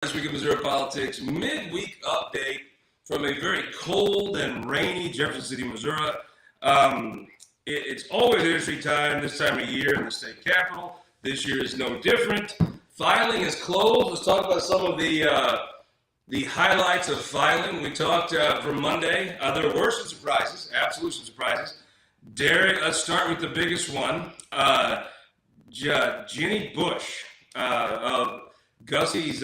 This week of Missouri Politics midweek update from a very cold and rainy Jefferson City, Missouri. It's always an interesting time this time of year in the state capitol. This year is no different. Filing is closed. Let's talk about some of the highlights of filing. We talked from Monday. There were some surprises, absolute some surprises. Derek, let's start with the biggest one. Jenny Bush of Gussie's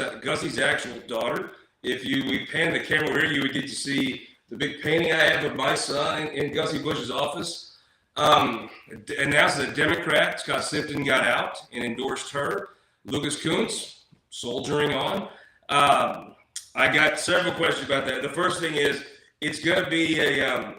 actual daughter. If we pan the camera here, you would get to see the big painting I have of my son in Gussie Bush's office. Announced that Democrat Scott Faughn got out and endorsed her. Lucas Kuntz soldiering on. I got several questions about that. The first thing is it's going to be a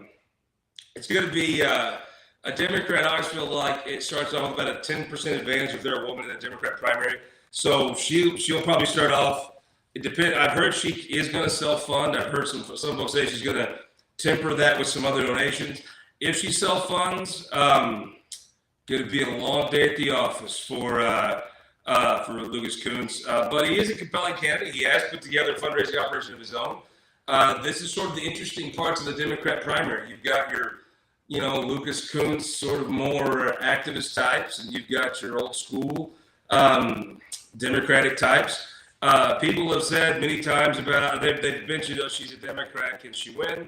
Democrat. I always feel like it starts off about a 10% advantage if they're a woman in a Democrat primary. So she'll probably start off. It depends. I've heard she is going to self-fund. I've heard some folks say she's going to temper that with some other donations. If she self-funds, going to be a long day at the office for Lucas Kuntz. But he is a compelling candidate. He has put together a fundraising operation of his own. This is sort of the interesting parts of the Democrat primary. You've got your, Lucas Kuntz, sort of more activist types, and you've got your old school Democratic types. People have said many times about they've mentioned, she's a Democrat, can she win?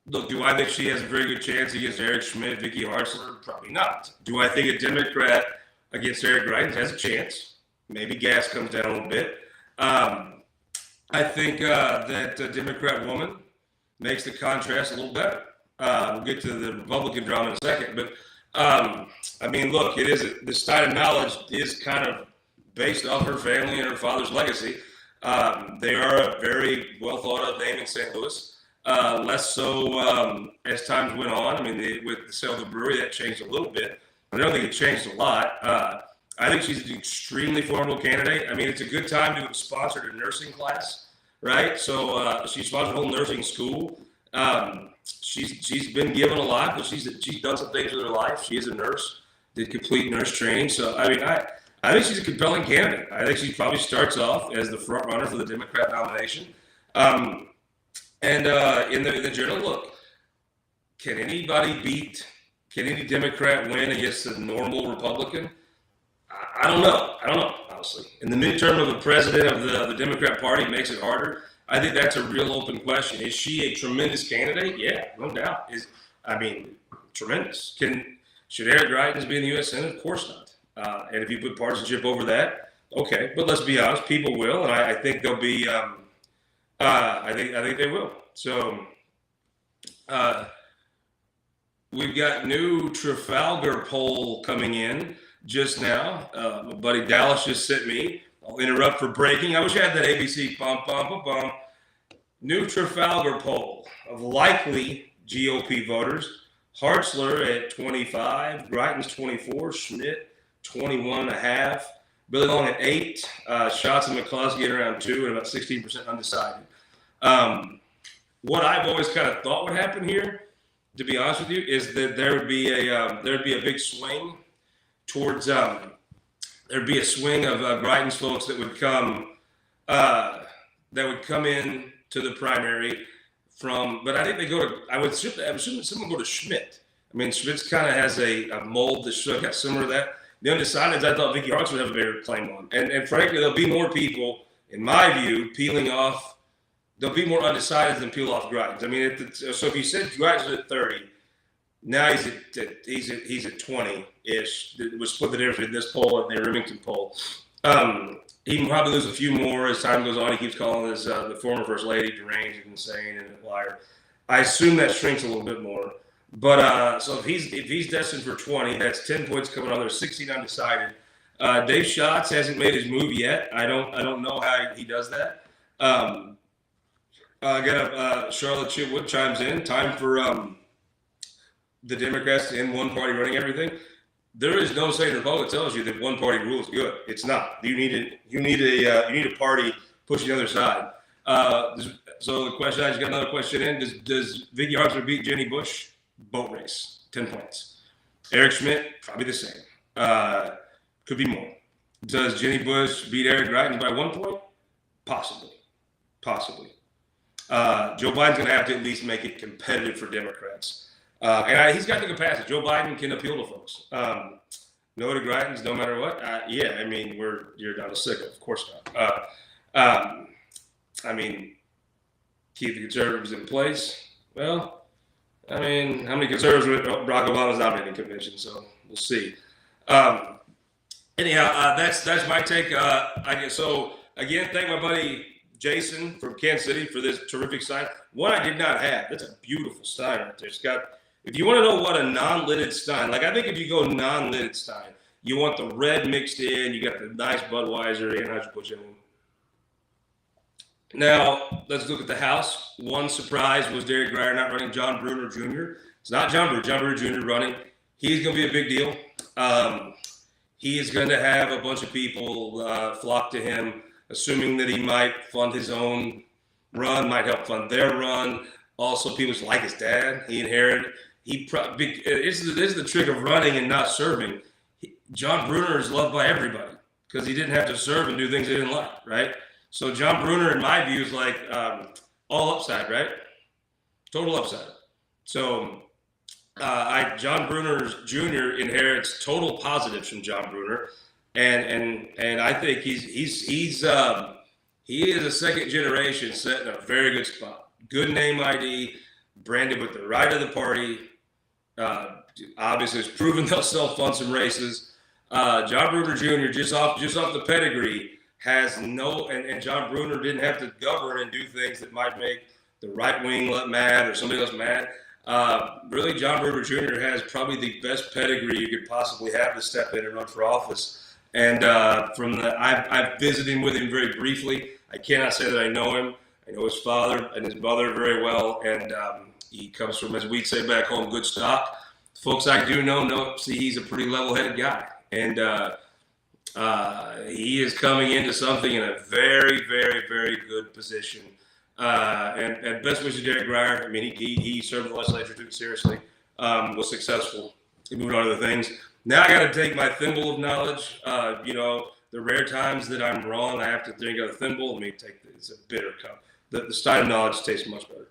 Look, do I think she has a very good chance against Eric Schmidt, Vicky Hartzler? Probably not. Do I think a Democrat against Eric Greitens has a chance? Maybe gas comes down a little bit. I think that a Democrat woman makes the contrast a little better. We'll get to the Republican drama in a second, but look, the Stein of knowledge is kind of based off her family and her father's legacy. They are a very well thought of name in St. Louis. Less so as times went on. With the sale of the brewery, that changed a little bit, but I don't think it changed a lot. I think she's an extremely formidable candidate. It's a good time to have sponsored a nursing class, right? So she sponsored a whole nursing school. She's been given a lot, but she's done some things with her life. She is a nurse, did complete nurse training. So I think she's a compelling candidate. I think she probably starts off as the front runner for the Democrat nomination. In the general, look, can any Democrat win against a normal Republican? I don't know, honestly. In the midterm of the president of the Democrat Party makes it harder. I think that's a real open question. Is she a tremendous candidate? Yeah, no doubt. Tremendous. Should Eric Greitens be in the U.S. Senate? Of course not. And if you put partisanship over that, okay. But let's be honest, people will, and I think they'll be. I think they will. So we've got new Trafalgar poll coming in just now. My buddy Dallas just sent me. I'll interrupt for breaking. I wish I had that ABC bum. New Trafalgar poll of likely GOP voters. Hartzler at 25, Greitens 24, Schmidt 21.5, Billy Long at 8, Schatz and McCluskey at around 2, and about 16% undecided. What I've always kind of thought would happen here, to be honest with you, is that there'd be a big swing towards there'd be a swing of Greitens folks that would come in to the primary from, but I think they go to, I would assume someone go to Schmidt. Schmidt's kind of has a mold that's got similar to that. The undecideds, I thought Vicky Hartzler would have a bigger claim on. And frankly, there'll be more people, in my view, peeling off. There'll be more undecideds than peel off Greitens. So if you said Greitens was at 30, now he's at 20-ish. It was split the difference between this poll and the Remington poll. He can probably lose a few more as time goes on. He keeps calling this the former first lady deranged and insane and a liar. I assume that shrinks a little bit more. But so if he's destined for 20, that's 10 points coming on. There's 16 undecided. Dave Schatz hasn't made his move yet. I don't know how he does that. Charlotte Chitwood chimes in. Time for the Democrats to end one party running everything. There is no saying the Republic tells you that one party rule is good. It's not. You need a party pushing the other side. So the question, I just got another question in. Does Vicky Hartzler beat Jenny Bush? Boat race, 10 points. Eric Schmidt, probably the same. Could be more. Does Jenny Bush beat Eric Greitens by 1 point? Possibly. Joe Biden's going to have to at least make it competitive for Democrats. He's got the capacity. Joe Biden can appeal to folks. No to Greitens, no matter what. Yeah, I mean, you're not a sicko. Of course not. I mean, keep the conservatives in place. Well, I mean, how many conservatives with Barack Obama's nominating convention? So we'll see. Anyhow, that's my take. I guess so. Again, thank my buddy Jason from Kansas City for this terrific sign. One I did not have. That's a beautiful stein right there. It's got. If you want to know what a non-lidded stein, like I think if you go non-lidded stein, you want the red mixed in. You got the nice Budweiser Anheuser-Busch in. Now let's look at the House. One surprise was Derek Grier not running. John Bruner Jr. It's not John Bruner. John Bruner Jr. running. He's going to be a big deal. He is going to have a bunch of people flock to him, assuming that he might fund his own run, might help fund their run. Also, people like his dad. He inherited. This is the trick of running and not serving. John Bruner is loved by everybody because he didn't have to serve and do things he didn't like, right? So John Bruner, in my view, is like all upside, right? Total upside. So John Bruner Jr. inherits total positives from John Bruner, and I think he is a second generation set in a very good spot. Good name ID, branded with the right of the party. Obviously, it's proven they'll self-fund some races. John Bruner Jr. just off the pedigree has no, and John Bruner didn't have to govern and do things that might make the right wing mad or somebody else mad. Really, John Bruner Jr. has probably the best pedigree you could possibly have to step in and run for office. And I've visited with him very briefly. I cannot say that I know him. I know his father and his mother very well, and he comes from, as we'd say back home, good stock. Folks I do know see he's a pretty level-headed guy, and he is coming into something in a very, very, very good position. And best wishes to Derek Grier. I mean, he served the legislature, took it seriously, was successful. He moved on to the things. Now I got to take my thimble of knowledge. The rare times that I'm wrong, I have to drink out of the thimble. Let me take this. It's a bitter cup. The stein of knowledge tastes much better.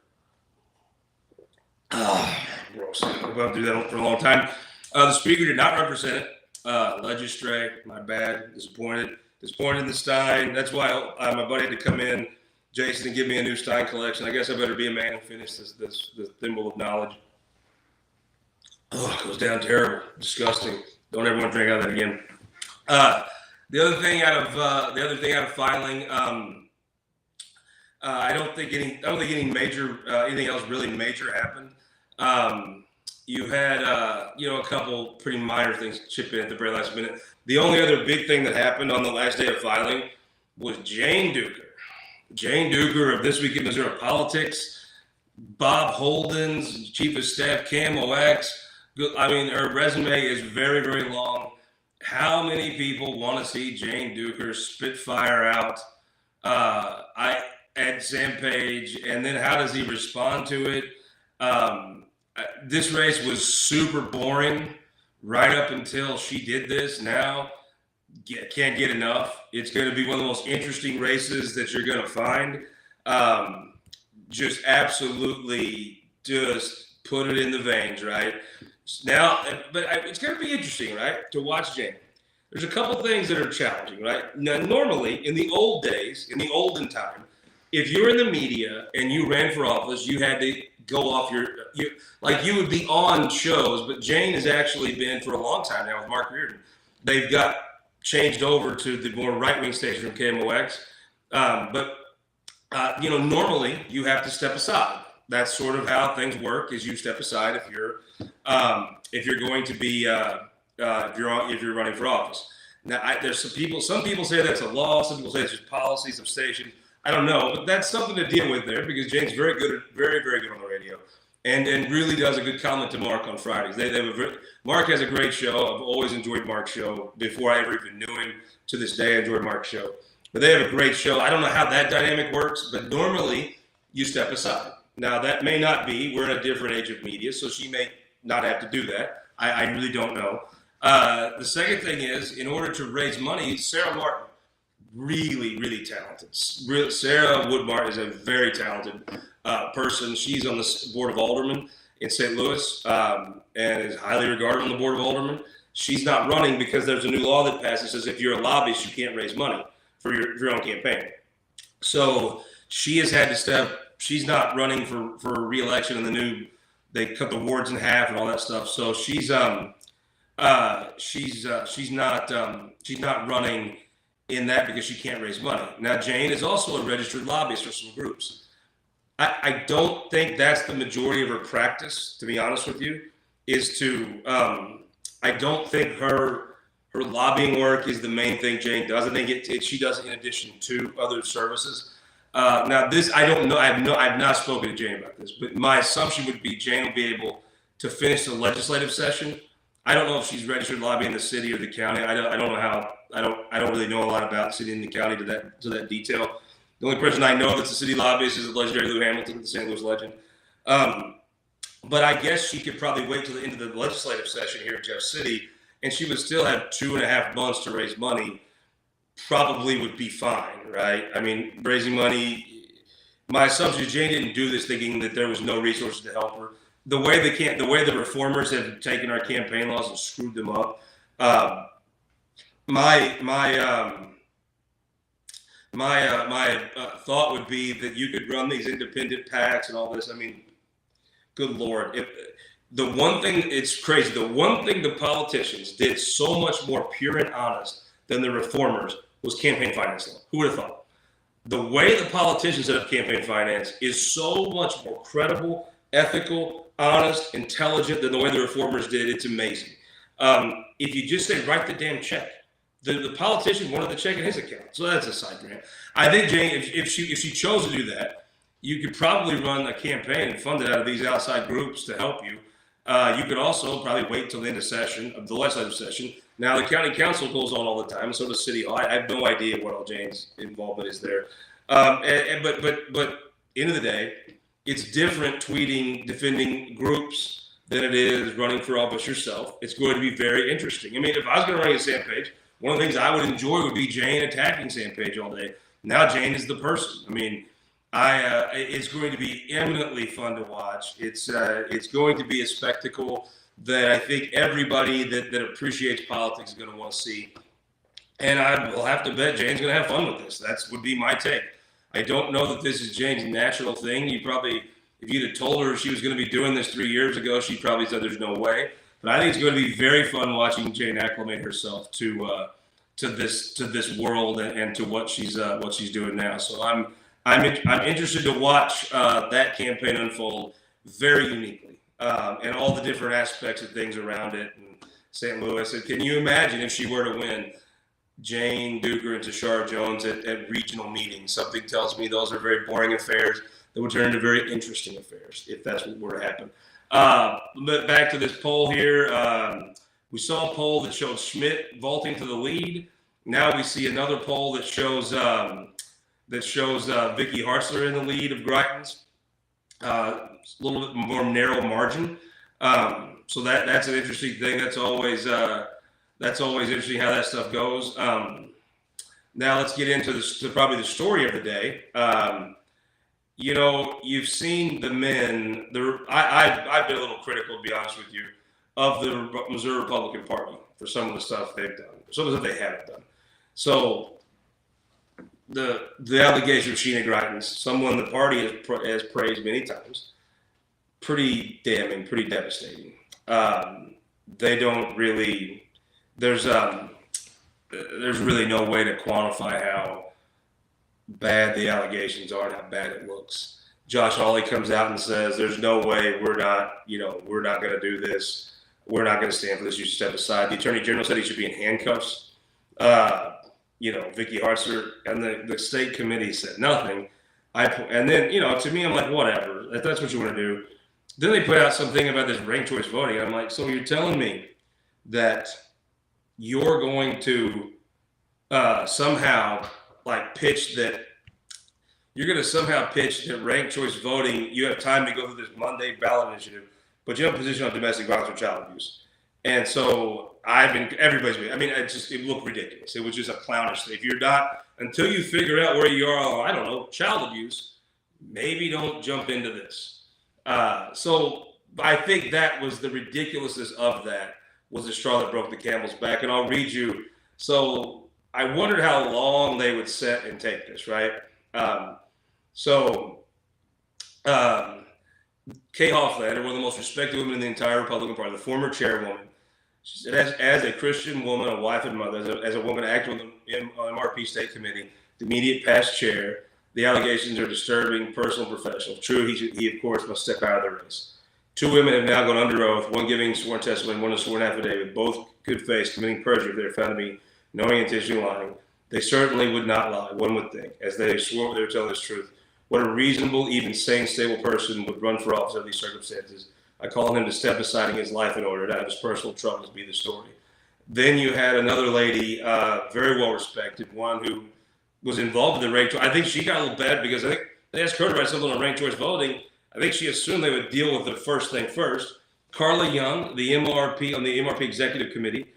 Gross. I've been through that for a long time. The speaker did not represent it. Legistray, my bad. Disappointed in the stein. That's why my buddy had to come in, Jason, to give me a new stein collection. I guess I better be a man and finish this thimble of knowledge. Oh, it goes down terrible, disgusting. Don't ever want to drink out of that again. The other thing out of filing, I don't think any major anything else really major happened. You had a couple pretty minor things chip in at the very last minute. The only other big thing that happened on the last day of filing was Jane Duker. Jane Duker of This Week in Missouri Politics, Bob Holden's Chief of Staff, Camo X. I mean, her resume is very, very long. How many people want to see Jane Duker spit fire out at Sam Page, and then how does he respond to it? This race was super boring right up until she did this. Now, can't get enough. It's going to be one of the most interesting races that you're going to find. Just absolutely just put it in the veins, right? Now, but it's going to be interesting, right, to watch Jane. There's a couple things that are challenging, right? Now, normally, in the old days, in the olden time, if you're in the media and you ran for office, you had to go off you would be on shows, but Jane has actually been for a long time now with Mark Reardon. They've got changed over to the more right-wing station from KMOX. Normally you have to step aside. That's sort of how things work, is you step aside if you're going to be if you're running for office. Now, there's some people say that's a law. Some people say it's just policy, some stations. I don't know, but that's something to deal with there, because Jane's very good, very, very good on the radio, and really does a good comment to Mark on Fridays. Mark has a great show. I've always enjoyed Mark's show before I ever even knew him. To this day, I enjoy Mark's show. But they have a great show. I don't know how that dynamic works, but normally you step aside. Now, that may not be. We're in a different age of media, so she may not have to do that. I really don't know. The second thing is, in order to raise money, Sarah Martin, really, really talented. Sarah Woodmart is a very talented person. She's on the Board of Aldermen in St. Louis and is highly regarded on the Board of Aldermen. She's not running because there's a new law that passed that says if you're a lobbyist, you can't raise money for your own campaign. So she has had to step. She's not running for re-election, and they cut the wards in half and all that stuff. So she's not running in that because she can't raise money. Now Jane is also a registered lobbyist for some groups. I don't think that's the majority of her practice, to be honest with you, is to I don't think her lobbying work is the main thing Jane does. I think she does it in addition to other services. Now this, I don't know. I've not spoken to Jane about this, but my assumption would be Jane will be able to finish the legislative session. I don't know if she's registered lobbying in the city or the county. I don't know how. I don't really know a lot about the city and the county to that detail. The only person I know that's a city lobbyist is the legendary Lou Hamilton, the St. Louis legend. But I guess she could probably wait till the end of the legislative session here in Jeff City, and she would still have 2.5 months to raise money. Probably would be fine, right? I mean, raising money. My assumption is Jane didn't do this thinking that there was no resources to help her. The way the reformers have taken our campaign laws and screwed them up. My thought would be that you could run these independent PACs and all this. I mean, good Lord. It's crazy. The one thing the politicians did so much more pure and honest than the reformers was campaign finance law. Who would have thought? The way the politicians set up campaign finance is so much more credible, ethical, honest, intelligent than the way the reformers did. It's amazing. If you just say, write the damn check. The politician wanted the check in his account. So that's a side grant. I think, Jane, if she chose to do that, you could probably run a campaign and fund it out of these outside groups to help you. You could also probably wait till the end of the legislative session. Now, the county council goes on all the time, so does City Hall. I have no idea what all Jane's involvement is there. But end of the day, it's different tweeting, defending groups than it is running for office yourself. It's going to be very interesting. I mean, if I was going to run against Sam Page, one of the things I would enjoy would be Jane attacking Sam Page all day. Now Jane is the person. I mean, it's going to be eminently fun to watch. It's going to be a spectacle that I think everybody that appreciates politics is going to want to see. And I will have to bet Jane's going to have fun with this. That would be my take. I don't know that this is Jane's natural thing. If you'd have told her she was going to be doing this 3 years ago, she probably said there's no way. But I think it's going to be very fun watching Jane acclimate herself to this world and to what she's doing now. So I'm interested to watch that campaign unfold very uniquely and all the different aspects of things around it. And St. Louis, and can you imagine if she were to win? Jane Duker and Tashara Jones at regional meetings. Something tells me those are very boring affairs that would turn into very interesting affairs if that's what were to happen. But back to this poll here. We saw a poll that showed Schmidt vaulting to the lead. Now we see another poll that shows Vicky Hartzler in the lead of Greitens. A little bit more narrow margin. So that's an interesting thing. That's always interesting how that stuff goes. Now let's get into probably the story of the day. You've seen the men. I've been a little critical, to be honest with you, of the Missouri Republican Party for some of the stuff they've done, some of the stuff they haven't done. So the allegation of Sheena Greitens, someone the party has praised many times, pretty damning, pretty devastating. They don't really. There's really no way to quantify how bad the allegations are and how bad it looks. Josh Hawley comes out and says, "There's no way we're not going to do this. We're not going to stand for this. You should step aside." The Attorney General said he should be in handcuffs. Vicky Hartzler and the state committee said nothing. And then to me, I'm like, whatever. If that's what you want to do. Then they put out something about this ranked choice voting. I'm like, so you're telling me that you're going to somehow pitch that ranked choice voting, you have time to go through this Monday ballot initiative, but you have a position on domestic violence or child abuse. And so it looked ridiculous. It was just a clownish thing. If you're not until you figure out where you are on, I don't know, child abuse, maybe don't jump into this. So I think that was the ridiculousness of that, was the straw that broke the camel's back. And I'll read you. So I wondered how long they would sit and take this, right? Kay Hofflander, one of the most respected women in the entire Republican Party, the former chairwoman, she said, as a Christian woman, a wife and mother, as a woman active on the MRP State Committee, the immediate past chair, the allegations are disturbing, personal, and professional. True, he of course must step out of the race. 2 women have now gone under oath, one giving sworn testimony, one a sworn affidavit, both good faith, committing perjury if they're found to be knowing and intentionally lying. They certainly would not lie, one would think, as they swore they would tell the truth. What a reasonable, even sane, stable person would run for office under these circumstances. I call on him to step aside and get his life in order, to have his personal troubles be the story. Then you had another lady, very well respected, one who was involved in the ranked choice. I think she got a little bad because I think they asked her to write something on ranked choice voting. I think she assumed they would deal with the first thing first. Carla Young, the MRP on the MRP Executive Committee,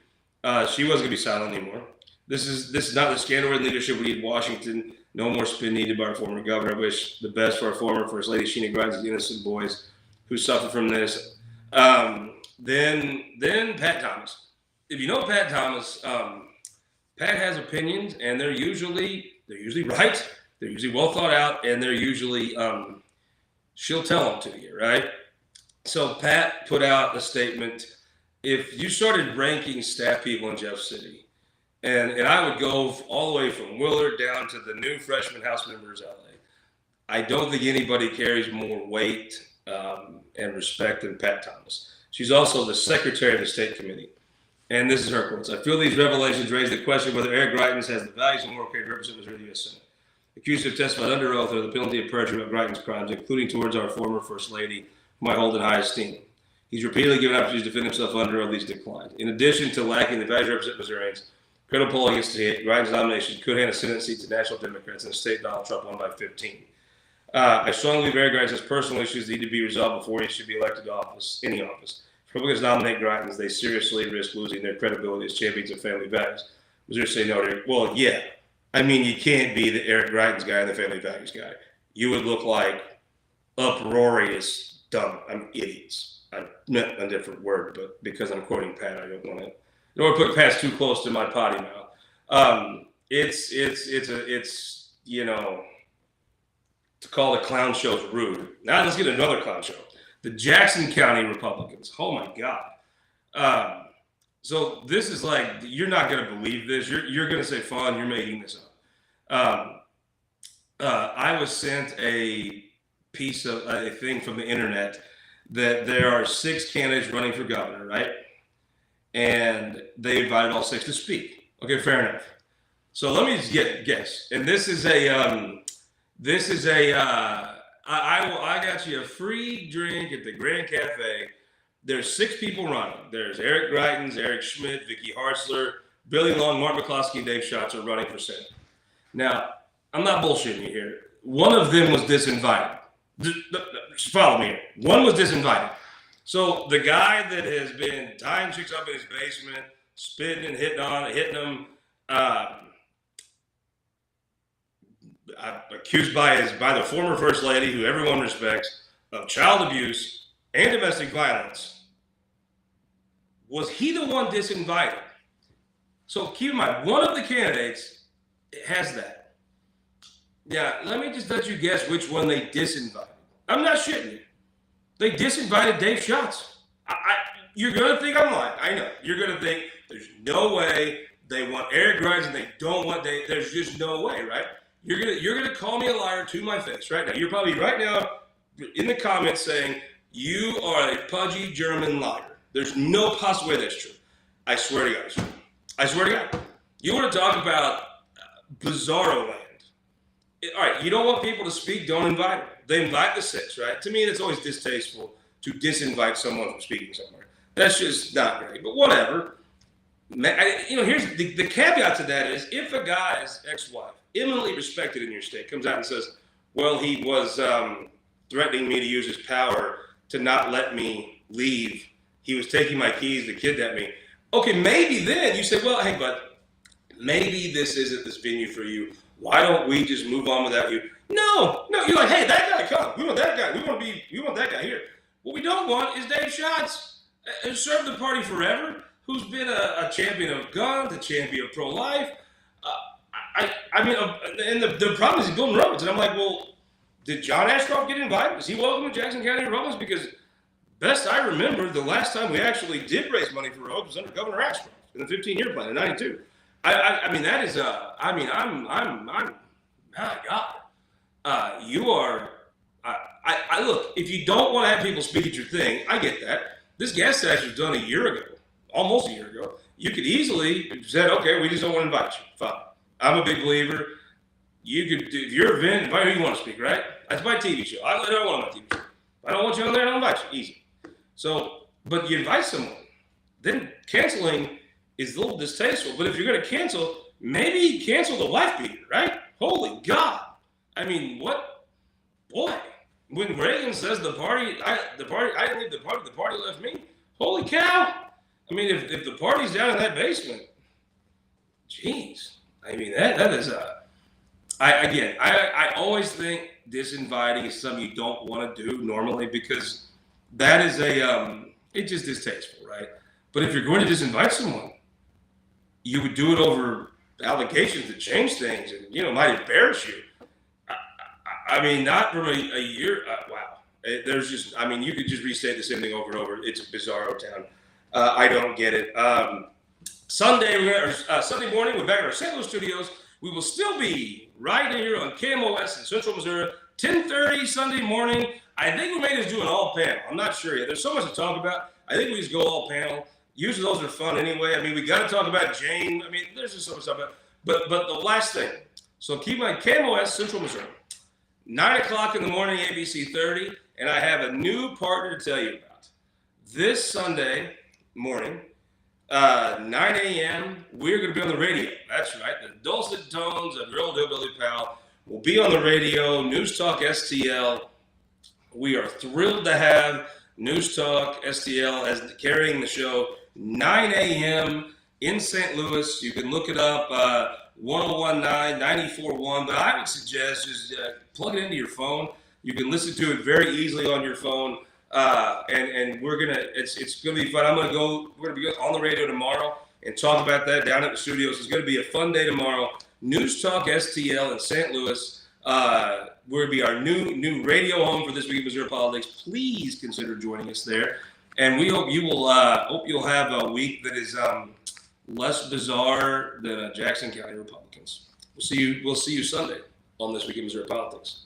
she wasn't going to be silent anymore. This is not the scandal-ridden leadership we need in Washington. No more spin needed by our former governor. I wish the best for our former First Lady Sheena Grimes and innocent boys who suffer from this. Then Pat Thomas. If you know Pat Thomas, Pat has opinions, and they're usually right. They're usually well thought out, and they're usually she'll tell them to you, right? So Pat put out a statement. If you started ranking staff people in Jeff City, and I would go all the way from Willard down to the new freshman House members LA, I don't think anybody carries more weight and respect than Pat Thomas. She's also the secretary of the state committee. And this is her quotes. I feel these revelations raise the question whether Eric Greitens has the values and moral character to represent Missouri in the U.S. Senate. Accused of testified under oath under the penalty of perjury about Greitens' crimes, including towards our former First Lady, whom I hold in high esteem. He's repeatedly given opportunities to defend himself under oath. He's declined. In addition to lacking the values to represent Missourians, credible poll against Greitens' nomination could hand a Senate seat to national Democrats in a state Donald Trump won by 15. I strongly believe Eric Greitens' personal issues need to be resolved before he should be elected to office, any office. If Republicans nominate Greitens, they seriously risk losing their credibility as champions of family values. Missouri say no to Eric. Well, yeah. I mean, you can't be the Eric Greitens guy and the family values guy. You would look like uproarious, dumb. I'm idiots. I meant a different word, but because I'm quoting Pat, I don't want to put Pat too close to my potty mouth. It's you know, to call the clown shows rude. Now let's get another clown show. The Jackson County Republicans. Oh my God. So this is like, you're not going to believe this. You're going to say, Faughn, you're making this up. I was sent a piece of a thing from the internet that there are 6 candidates running for governor, right? And they invited all 6 to speak. Okay, fair enough. So let me just guess. And I got you a free drink at the Grand Cafe. There's 6 people running. There's Eric Greitens, Eric Schmidt, Vicky Hartzler, Billy Long, Mark McCloskey, and Dave Schatz are running for Senate. Now, I'm not bullshitting you here. One of them was disinvited. Just follow me here. One was disinvited. So the guy that has been tying chicks up in his basement, spitting and hitting them, accused by the former First Lady, who everyone respects, of child abuse and domestic violence. Was he the one disinvited? So keep in mind, one of the candidates has that. Yeah, let me just let you guess which one they disinvited. I'm not shitting you. They disinvited Dave Schatz. You're going to think I'm lying. I know. You're going to think there's no way they want Eric Greitens and they don't want Dave. There's just no way, right? You're gonna call me a liar to my face right now. You're probably right now in the comments saying you are a pudgy German liar. There's no possible way that's true. I swear to God it's true. I swear to God. You want to talk about bizarro land. All right, you don't want people to speak, don't invite them. They invite the 6, right? To me, that's always distasteful to disinvite someone from speaking somewhere. That's just not great, but whatever. Here's the caveat to that is if a guy's ex-wife, eminently respected in your state, comes out and says, well, he was threatening me to use his power to not let me leave. He was taking my keys to kidnap me. Okay, maybe then you say, well, hey, but maybe this isn't this venue for you. Why don't we just move on without you? No, you're like, hey, that guy come. We want that guy. We want that guy here. What we don't want is Dave Schatz, who served the party forever, who's been a champion of guns, a champion of pro-life. And the problem is he's building roads. And I'm like, well, did John Ashcroft get invited? Was he welcome to Jackson County Republicans? Because best I remember, the last time we actually did raise money for roads was under Governor Ashcroft in the 15-year plan in '92. That is my God. You are. Look. If you don't want to have people speak at your thing, I get that. This gas tax was done a year ago, almost a year ago. You could easily have said, okay, we just don't want to invite you. Fine. I'm a big believer. You could, if your event, invite who you want to speak, right? That's my TV show. I don't want my TV show. If I don't want you on there, I don't invite you. Easy. So, but you invite someone, then canceling is a little distasteful. But if you're going to cancel, maybe cancel the wife beater, right? Holy God. I mean, what? Boy, when Reagan says the party, I didn't leave the party left me. Holy cow. I mean, if the party's down in that basement, geez. I mean, that is I always think disinviting is something you don't want to do normally because that is it's just distasteful, right? But if you're going to disinvite someone, you would do it over allegations that change things and, might embarrass you. I mean, not from a year. Wow. There's just, you could just restate the same thing over and over. It's a bizarro town. I don't get it. Sunday morning, we're back at our St. Louis studios. We will still be right here on KMOS in Central Missouri, 10:30 Sunday morning. I think we may just do an all panel. I'm not sure yet. There's so much to talk about. I think we just go all panel. Usually those are fun anyway. We got to talk about Jane. There's just so much to talk about. But the last thing. So keep my KMOS Central Missouri, 9 o'clock in the morning, ABC 30, and I have a new partner to tell you about. This Sunday morning, 9 a.m., we're going to be on the radio. That's right. The dulcet tones of your old hillbilly pal will be on the radio, News Talk STL. We are thrilled to have News Talk STL as carrying the show 9 a.m. in St. Louis. You can look it up, 1019, 94.1, but I would suggest just plug it into your phone. You can listen to it very easily on your phone. And it's gonna be fun. We're gonna be on the radio tomorrow and talk about that down at the studios. It's gonna be a fun day tomorrow. News Talk STL in St. Louis. We're gonna be our new radio home for This Week in Missouri Politics. Please consider joining us there. And we hope you'll have a week that is less bizarre than Jackson County Republicans. We'll see you Sunday on This Week in Missouri Politics.